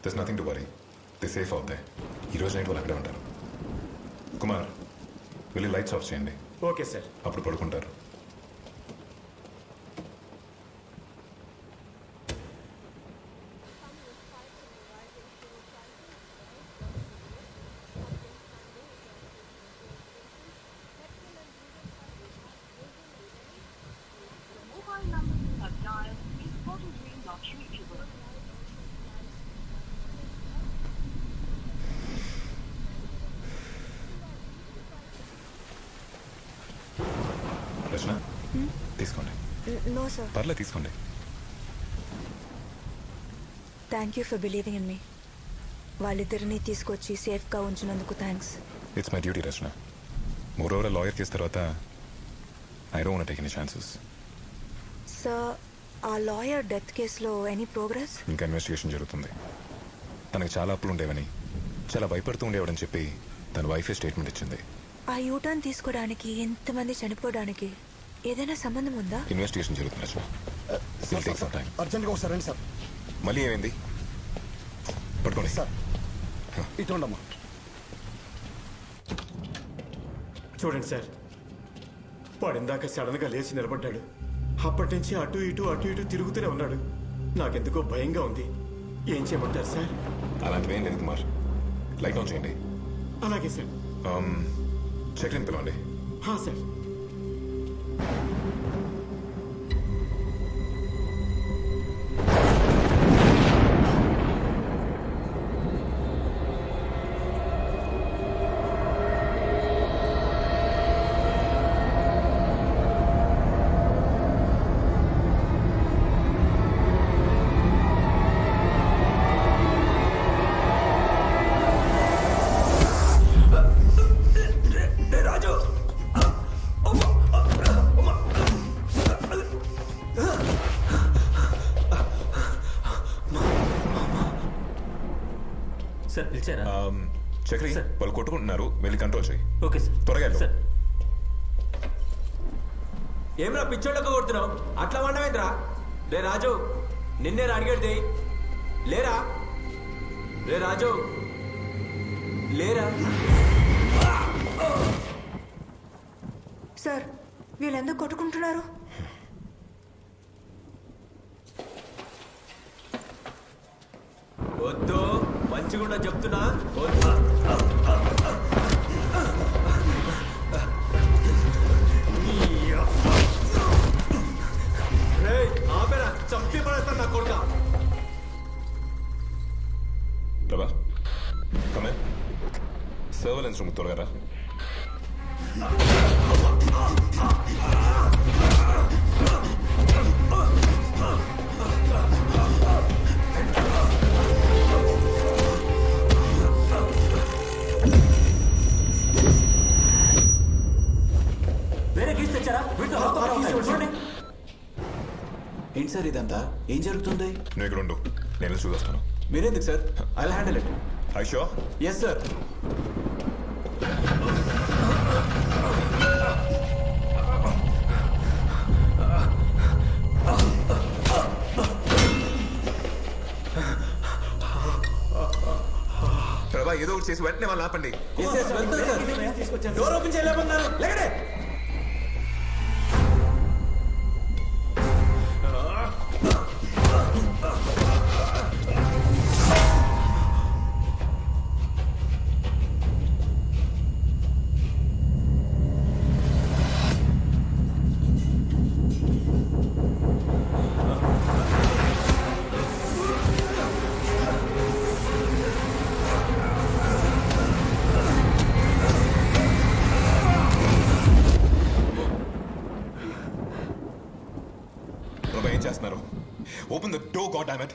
This nothing to worry. The safe అవుతాయి. ఈరోజు night వాళ్ళు అక్కడే ఉంటారు. కుమార్ వెళ్ళి లైట్స్ ఆఫ్ చేయండి. Okay sir. అప్పుడు పడుకుంటారు. రచన తీసుకోండి. No sir. పర్లే తీసుకోండి. Thank you for believing in me. వాళ్ళిద్దరిని తీసుకొచ్చి సేఫ్గా ఉంచినందుకు thanks. It's my duty Rachana. Moreover lawyer case తర్వాత I don't want take any chances. Sir, ఆ లాయర్ డెత్ కేసులో ఎనీ ప్రోగ్రెస్? ఇంకా ఇన్వెస్టిగేషన్ జరుగుతుంది. తనకి చాలా అప్పులు ఉండేవని, చాలా భయపడుతూ ఉండేవాడని చెప్పి తన వైఫే స్టేట్మెంట్ ఇచ్చింది. ఆ యూటర్న్ తీసుకోవడానికి ఎంతమంది చనిపోవడానికి ఏదైనా సంబంధం ఉందా? ఇన్వెస్టిగేషన్ జరుగుతుంది Rachana. Will take some time. అర్జెంట్గా ఒకసారి రండి సార్. మళ్ళీ ఏమైంది? పట్టుకోండి సార్. ఇటు ఉండమ్మా. చూడండి సార్, వాడిందాక సడన్గా లేచి నిలబడ్డాడు. అప్పటి నుంచి అటు ఇటు తిరుగుతూనే ఉన్నాడు. నాకెందుకో భయంగా ఉంది. ఏం చేయమంటారు సార్? అలాంటివి ఏం లేదు కుమార్. లైట్ ఆన్ చేయండి. అలాగే సార్. చెక్లిన్ పిలవండి. సార్. సార్ పిలిచారా? చక్రి, వాళ్ళు కొట్టుకుంటున్నారు, వెళ్ళి కంట్రోల్ చేయి. Okay sir. త్వరగా వెళ్ళు. సార్, ఏమ్రా పిచ్చోళ్ళకు కొడుతున్నావు? అట్లా వండవేంద్రా? రే రాజు, నిన్నే అడిగేది లేరా? రే రాజు, లేరా? సార్, వీళ్ళెందుకు కొట్టుకుంటున్నారు? వద్దు, మంచిగుండా చెప్తున్నా. ఆపేరా, చంపి పడేస్తాను నా కొడుక. ప్రభా, కమే. సర్వేలెన్స్ రూమ్ త్వరగా రా. వేరే కేసు తెచ్చారా? ఏంటి సార్ ఇదంతా? ఏం జరుగుతుంది? నువ్వు ఇక్కడ ఉండు, నేను చూస్తాను. మీరెందుకు sir? I will handle it. I sure? Yes sir. Prabha, ఏదో ఒకటి చేసి వెంటనే వాళ్ళు ఆపండి. డోర్ ఓపెన్ చేయలేమన్నారు. లేకడే. ప్రభా, ఏం చేస్తున్నారు? Open the door, god damn it.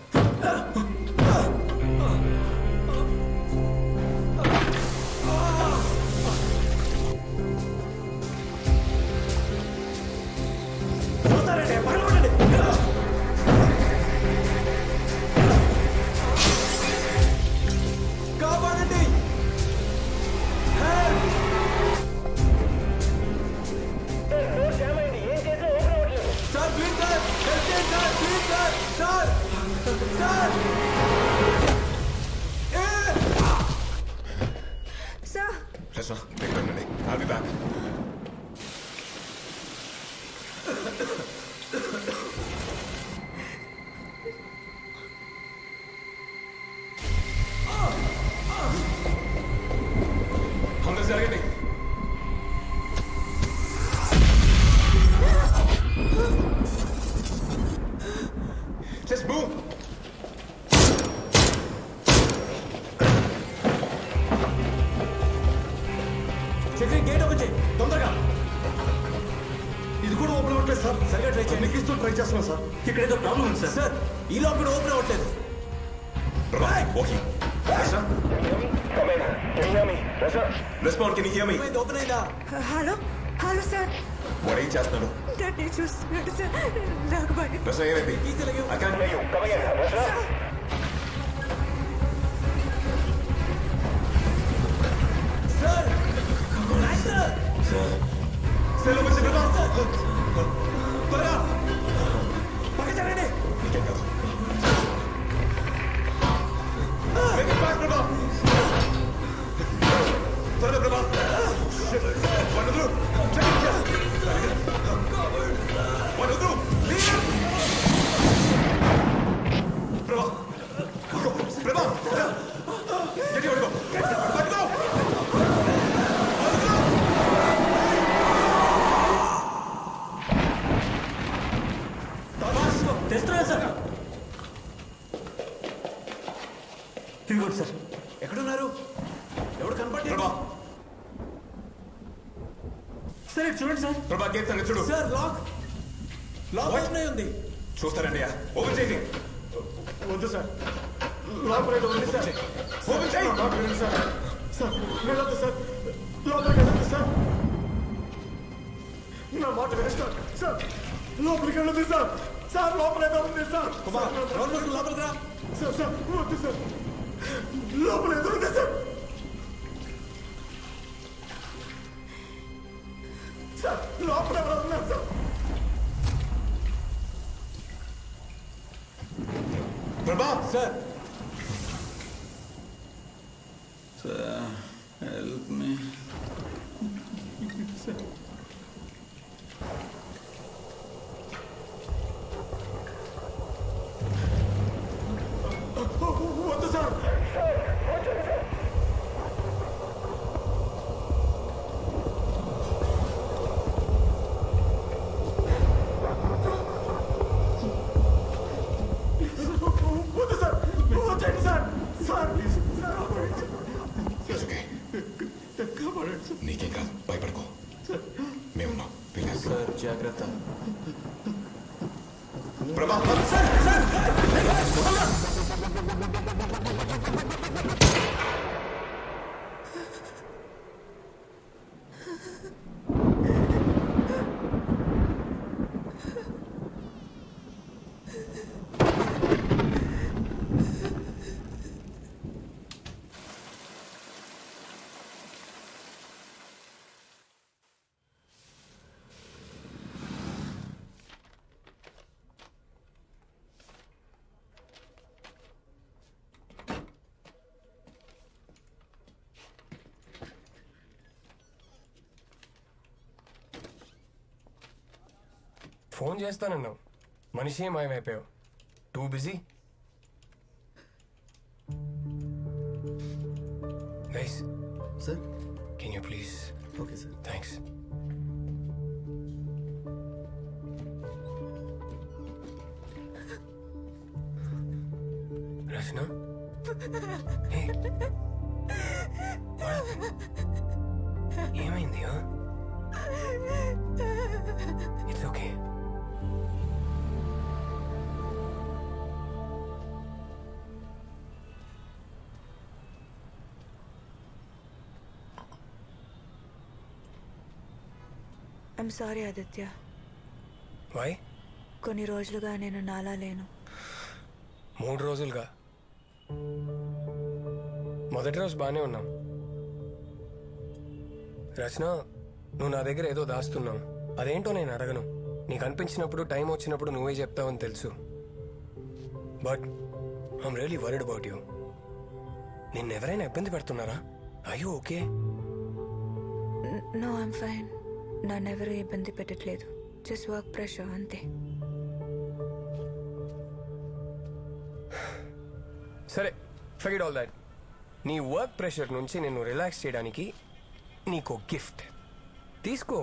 కాపాడండి. Sir please sir, sir please sir, sir. జరగండి. Just move. Chakri gate open చేయి తొందరగా. ఇది కూడా ఓపెన్ అవ్వట్లేదు సార్. సరిగా ట్రై చేయండి. ఎన్నికిస్తూ ట్రై చేస్తున్నాం సార్. ఇక్కడ ఏదో ప్రాబ్లం ఉంది సార్. సార్ ఈ లాక్ కూడా ఓపెన్ అవ్వట్లేదు. Okay. Respond, can you hear me? Open అయిందా? హలో హలో సార్ వాడు ఏం చేస్తున్నాడు? నన్ను చూస్తున్నాడు సార్. నాకు భయం. రస ఏమైంది? I can't hear you. Sir sir cell వచ్చి త్వరగా పక్క జరగండి. నీకేం కాదు. Make it fast, Prabha. త్వరగా ప్రభా. వాడు వదులు. వాడు వదులు. ప్రభా. ప్రభా. గట్టి పడుకో. పడుకో. తెస్తున్నాను సార్. ఇదిగోండి సార్. ఎక్కడున్నారు? ఎవడు కనపడలేదు. ప్రభా. సార్ ఇటు చూడండి సార్. ప్రభా గేట్ సంగతి చూడు. సార్ లాక్ ఓపెన్ అయి ఉంది. చూస్తారండి ఓపెన్ చేయండి. వద్దు సార్. లోపల ఏదో ఉంది సార్. ఓపెన్ చేయి. లోపల ఉంది సార్. సార్ వెళ్ళొద్దు సార్. లోపలికి వెళ్ళొద్దు సార్. నా మాట వినిస్తారు సార్. లోపలికి వెళ్ళొద్దు సార్. సార్ లోపల ఏదో ఉంది సార్. కుమార్ రౌండ్ మూసుకుని లోపలికి రా. సార్ సార్ వద్దు సార్. లోపల ఏదో ఉంది సార్. సార్ లోపల ఎవరో ఉన్నారు సార్. ప్రభా. Sir help me. వద్దు సార్. వద్దు సార్. వచ్చండి sir. Sir please sir. It's okay. నీకేం కాదు, భయపడుకో. మేమున్నాం. Relax. సార్ జాగ్రత్త. ప్రభా. ఫోన్ చేస్తానన్నావు, మనిషి మాయమైపోయావు. Too busy. Guys sir can you please? Okay sir. Thanks. Rachana, ఏమైంది? It's okay. I'm sorry Aditya. Why? కొన్ని రోజులుగా నేను నాలా లేను. 3 రోజులుగా? మొదటి రోజు బాగానే ఉన్నాం. రచన, నువ్వు నా దగ్గర ఏదో దాస్తున్నావు. అదేంటో నేను అడగను. నీకు అనిపించినప్పుడు, టైం వచ్చినప్పుడు నువ్వే చెప్తావని తెలుసు. But I'm really worried about you. నిన్నెవరైనా ఇబ్బంది పెడుతున్నారా? I you okay? No I'm fine. నన్నెవరూ ఇబ్బంది పెట్టట్లేదు. జస్ట్ వర్క్ ప్రెషర్ అంతే. సరే, ఫర్గెట్ ఆల్ దాట్. నీ వర్క్ ప్రెషర్ నుంచి నేను రిలాక్స్ చేయడానికి నీకు గిఫ్ట్ తీసుకో.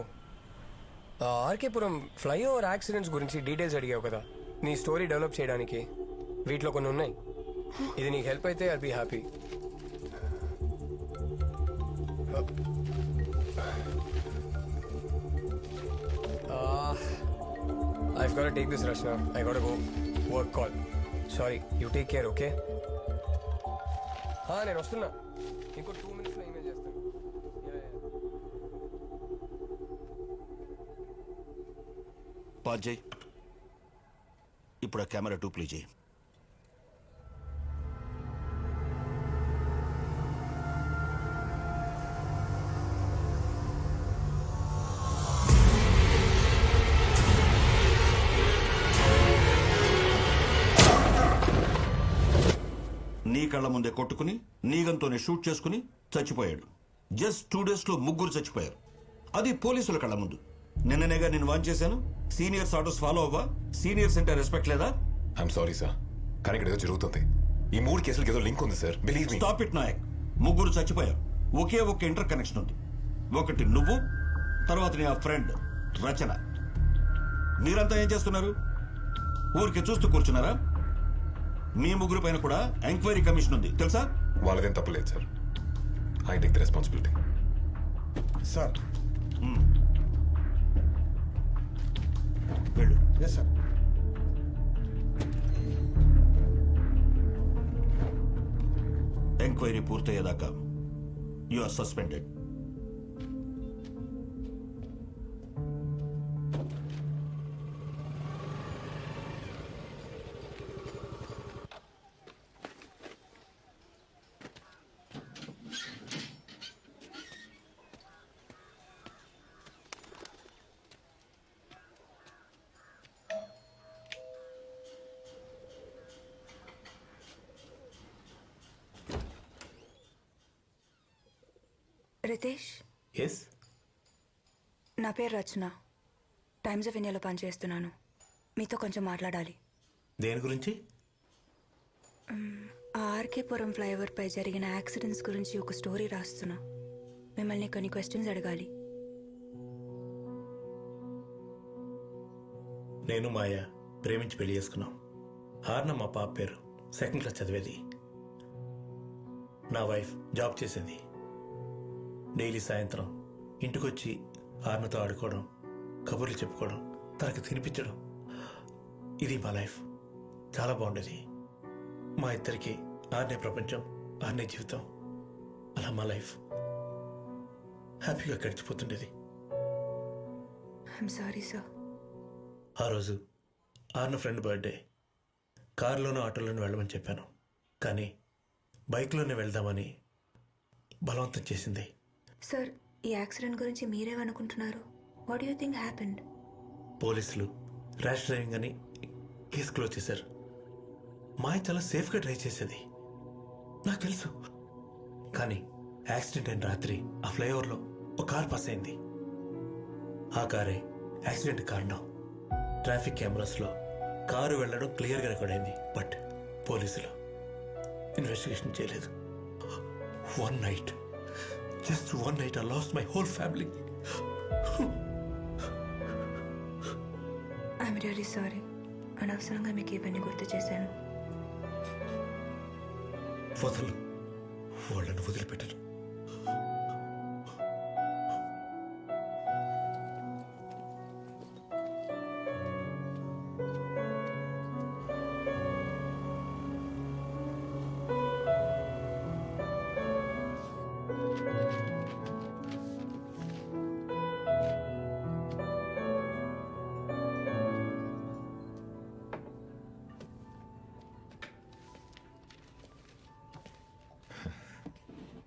ఆర్కేపురం ఫ్లైఓవర్ యాక్సిడెంట్స్ గురించి డీటెయిల్స్ అడిగావు కదా, నీ స్టోరీ డెవలప్ చేయడానికి వీటిలో కొన్ని ఉన్నాయి. ఇది నీకు హెల్ప్ అయితే I'll be happy. I've got to take this, Rachna. I got to go. Work call. Sorry. You take care, okay? నేను వస్తున్నా. ఇంకో 2 minutes లో ఈమెయిల్ చేస్తాను. పాజ్ చేయి. ఇప్పుడు ఆ కెమెరా 2 ప్లే చేయి. నీ కళ్ళ ముందే కొట్టుకుని నీగంతోనే షూట్ చేసుకుని చచ్చిపోయాడు. జస్ట్ 2 days లో 3 చచ్చిపోయారు. అది పోలీసుల కళ్ళ ముందు. నిన్ననేగా నేను వాన్ చేశాను. సీనియర్స్ ఆర్డర్స్ ఫాలో అవ్వా? సీనియర్స్ అంటే రెస్పెక్ట్ లేదా? ఐఎమ్ సారీ సార్, కానీ ఇక్కడ ఏదో జరుగుతుంది. ఈ 3 కేసులకి ఏదో లింక్ ఉంది sir. Believe me. Stop it Nayak. 3 చచ్చిపోయారు. ఒకే ఒక ఇంటర్ కనెక్షన్ ఉంది. ఒకటి నువ్వు, తర్వాత నీ ఆ ఫ్రెండ్ రచన. మీరంతా ఏం చేస్తున్నారు? ఊరికి చూస్తూ కూర్చున్నారా? మీ 3 పైన కూడా ఎంక్వైరీ కమిషన్ ఉంది తెలుసా? వాళ్ళదేం తప్పలేదు sir. I take the responsibility. Sir. వెళ్ళు. Yes sir. ఎంక్వైరీ పూర్తయ్యేదాకా you are suspended. Ritesh, yes. నా పేరు రచన. టైమ్స్ ఆఫ్ ఇండియాలో పనిచేస్తున్నాను. మీతో కొంచెం మాట్లాడాలి. దేని గురించి? ఆ ఆర్కేపురం ఫ్లైఓవర్ పై జరిగిన యాక్సిడెంట్స్ గురించి ఒక స్టోరీ రాస్తున్నా. మిమ్మల్ని కొన్ని క్వశ్చన్స్ అడగాలి. నేను మాయ ప్రేమించి పెళ్లి చేసుకున్నాం. ఆర్న మా పాప పేరు. 2nd క్లాస్ చదివేది. నా వైఫ్ జాబ్ చేసేది. డైలీ సాయంత్రం ఇంటికొచ్చి ఆర్నతో ఆడుకోవడం, కబుర్లు చెప్పుకోవడం, తనకు తినిపించడం, ఇది మా లైఫ్. చాలా బాగుండేది. మా ఇద్దరికి ఆర్నే ప్రపంచం, ఆర్నే జీవితం. అలా మా లైఫ్ హ్యాపీగా గడిచిపోతుండేది. I'm sorry sir. ఆ రోజు ఆర్న ఫ్రెండ్ బర్త్డే. కారులోనూ ఆటోలోనూ వెళ్ళమని చెప్పాను, కానీ బైక్లోనే వెళ్దామని బలవంతం చేసింది. సార్, ఈ యాక్సిడెంట్ గురించి మీరేమనుకుంటున్నారు? What you think happened? పోలీసులు ర్యాష్ డ్రైవింగ్ అని కేసు క్లోజ్ చేశారు. మాయ చాలా సేఫ్గా డ్రైవ్ చేసేది, నాకు తెలుసు. కానీ యాక్సిడెంట్ అయిన రాత్రి ఆ ఫ్లైఓవర్లో ఒక కార్ పాస్ అయింది. ఆ కారే యాక్సిడెంట్ కారణం. ట్రాఫిక్ కెమెరాస్లో కారు వెళ్ళడం క్లియర్గా రికార్డ్ అయింది. బట్ పోలీసులు ఇన్వెస్టిగేషన్ చేయలేదు. One night, just one night, I lost my whole family. I'm really sorry. అనవసరంగా మీకు ఇవన్నీ గుర్తు చేశాను. వదలు, వాళ్ళని వదిలిపెట్టను.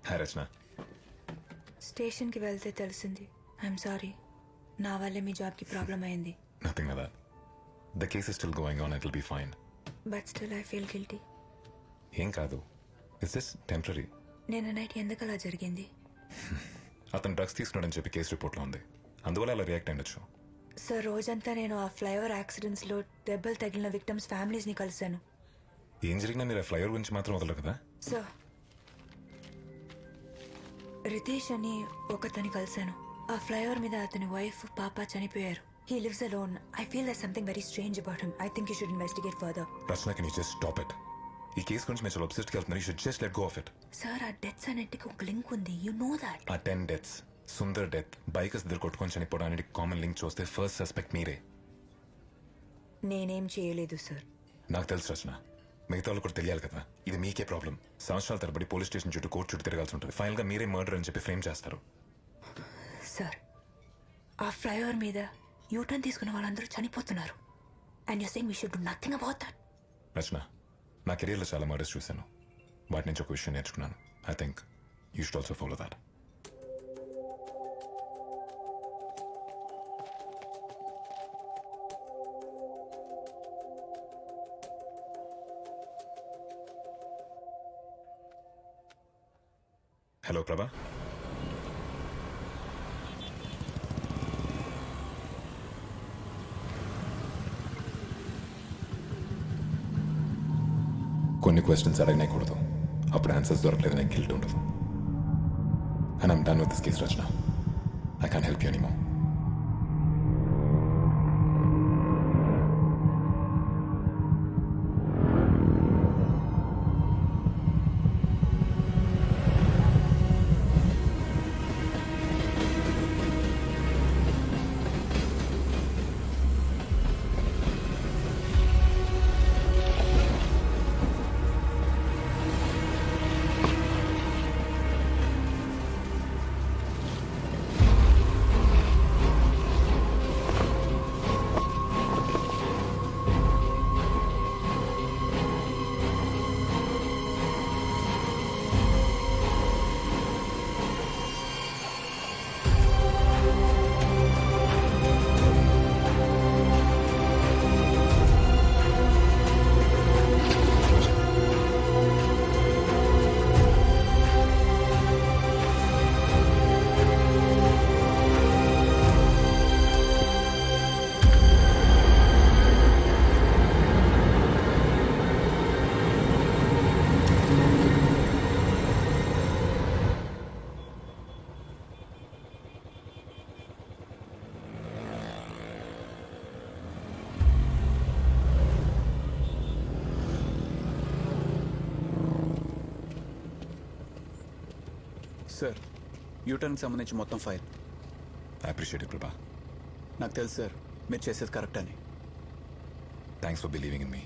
హాయ్ రచన. స్టేషన్కి వెళ్తే తెలిసింది. I'm sorry. నా వల్లే మీ జాబ్కి ప్రాబ్లం అయింది. Nothing like that. The case is still going on. It will be fine. But still I feel guilty. ఏం కాదు, ఇట్స్ జస్ట్ టెంపరీ. నేను నైట్ ఎందుకు అలా జరిగింది? అతను డ్రగ్స్ తీసుకున్నాడని చెప్పి కేసు రిపోర్ట్లో ఉంది. అందువల్ల అలా రియాక్ట్ అయ్యొచ్చు. సార్, రోజంతా నేను ఆ ఫ్లైఓవర్ యాక్సిడెంట్స్లో దెబ్బలు తగిలిన విక్టమ్స్ ఫ్యామిలీస్ని కలిశాను. ఏం జరిగినా మీరు ఆ ఫ్లైఓవర్ గురించి మాత్రం వదలరు కదా? సార్, రితేష్ అని ఒకతని కలిశాను. ఆ ఫ్లైఓవర్ మీద అతని వైఫ్ పాప చనిపోయారు. He lives alone. I feel that something very strange about him. I think you should investigate further. Rachana, can you just stop it? ఈ కేసు గురించి మీరు చాలా అబ్సెస్ట్కి వెళ్తున్నారు. You should just let go of it. Sir, ఆ deaths అన్నిటికీ ఒక link ఉంది. You know that. ఆ 10 deaths, సుందర్ డెత్, బైకర్స్ ఇద్దరు కొట్టుకొని చనిపోవడానికి కామన్ లింక్ చూస్తే ఫస్ట్ సస్పెక్ట్ మీరే. నేనేం చేయలేదు సార్. నాకు తెలుసు రచన, మిగతా వాళ్ళు కూడా తెలియాలి కదా. ఇది మీకే ప్రాబ్లం. సంవత్సరాల తరబడి పోలీస్ స్టేషన్ చుట్టూ కోర్టు చుట్టూ తిరగాల్సి ఉంటుంది. ఫైనల్ గా మీరే మర్డర్ అని చెప్పి ఫ్రేమ్ చేస్తారు. సార్, ఆ ఫ్లైఓవర్ మీద యూటర్న్ తీసుకున్న వాళ్ళందరూ చనిపోతున్నారు. And you saying we should do nothing about that. Rachana, నా కెరీర్లో చాలా మర్డర్స్ చూశాను. వాటి నుంచి ఒక విషయం నేర్చుకున్నాను. I think you should also follow that. Hello ప్రభా. కొన్ని క్వశ్చన్స్ అడగనేకూడదు. అప్పుడు ఆన్సర్స్ దొరకలేదు, నాకు గిల్ట్ ఉండదు. And I'm done with this case Rachana. I can't help you anymore. Sir, యూటర్న్కి సంబంధించి మొత్తం ఫైల్. ఐ అప్రిషియేట్ ఇట్ ప్రభా. నాకు తెలుసు సార్, మీరు చేసేది కరెక్ట్ అని. Thanks for believing in me.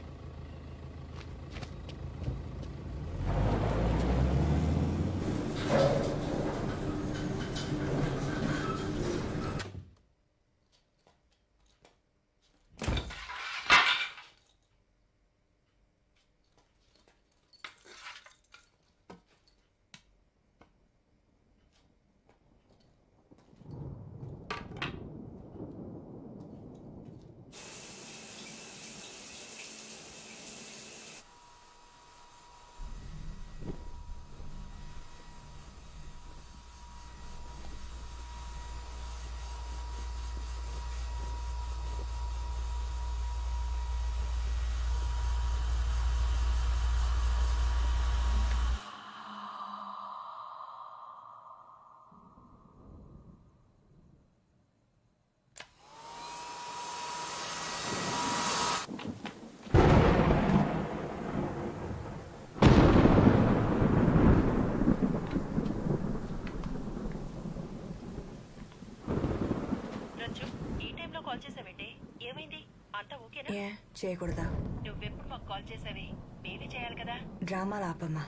ఏ చేయకూడదా? నువ్వెప్పుడు మాకు కాల్ చేసావి? మేమే చేయాలి కదా. డ్రామాలు ఆపమ్మా.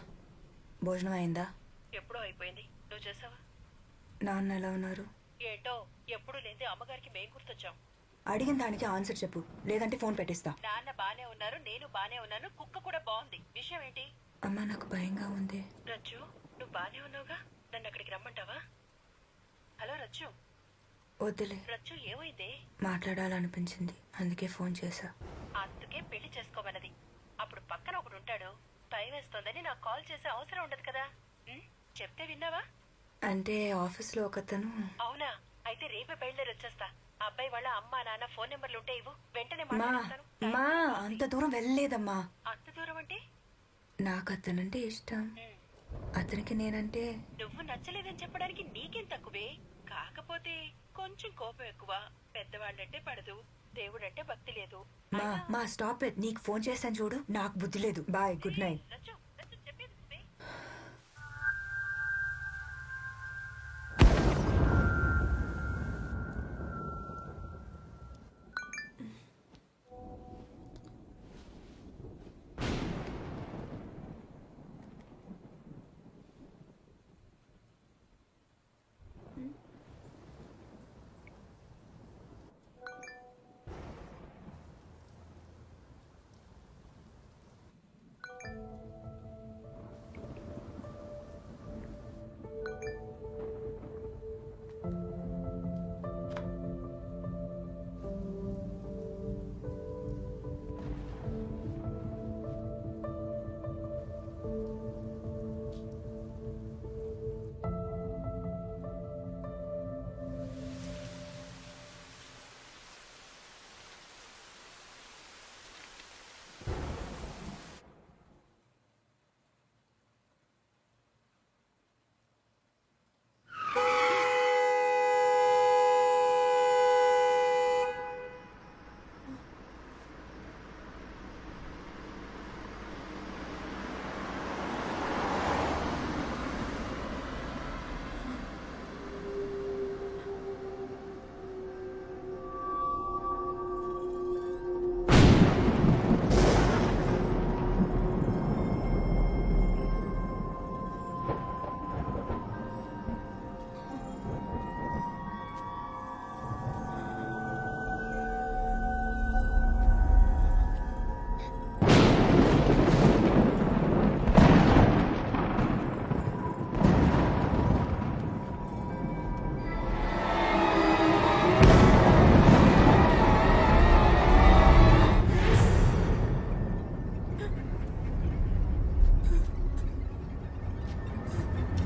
భోజనం అయిందా? ఎప్పుడో అయిపోయింది. నువ్వు చేసావా? నాన్న ఎలా ఉన్నారు? ఏంటో ఎప్పుడు లేని అమ్మగారికి మేం గుర్తొచ్చాం. అడిగిన దానికి ఆన్సర్ చెప్పు, లేదంటే ఫోన్ పెట్టేస్తా. నాన్న బానే ఉన్నారు, నేను బానే ఉన్నాను, కుక్క కూడా బాగుంది. విషయం ఏంటి? అమ్మా, నాకు భయంగా ఉంది. రచ్చు, నువ్వు బానే ఉన్నావుగా? నన్ను అక్కడికి రమ్మంటావా? హలో రచ్చు. వద్దులే. రచ్చు, ఏమైంది? మాట్లాడాలనిపించింది, అందుకే ఫోన్ చేశా. అందుకే పెళ్లి చేసుకోమన్నది. అప్పుడు పక్కన ఒకడు ఉంటాడు. టైం వేస్తోందని నాకు కాల్ చేసే అవసరం ఉండదు కదా. చెప్తే విన్నావా? అంటే ఆఫీస్లో ఒకతను. అవునా? అయితే రేపే బయలుదేరి వచ్చేస్తా. అబ్బాయి వాళ్ళ అమ్మా నాన్న ఫోన్ నెంబర్లు ఉంటే ఇవ్వు, వెంటనే మా మాట్లాడతాను. అంత దూరం వెళ్ళలేదమ్మా. అంత దూరం అంటే? నాకు అతనంటే ఇష్టం. అతనికి నేనంటే నువ్వు నచ్చలేదని చెప్పడానికి నీకేం తక్కువే. కాకపోతే కొంచెం కోపం ఎక్కువ. పెద్దవాళ్ళంటే పడదు, దేవుడంటే భక్తి లేదు. మా స్టాప్ ఇట్. నీకు ఫోన్ చేశాను చూడు, నాకు బుద్ధి లేదు. Bye, good night. రచ్చు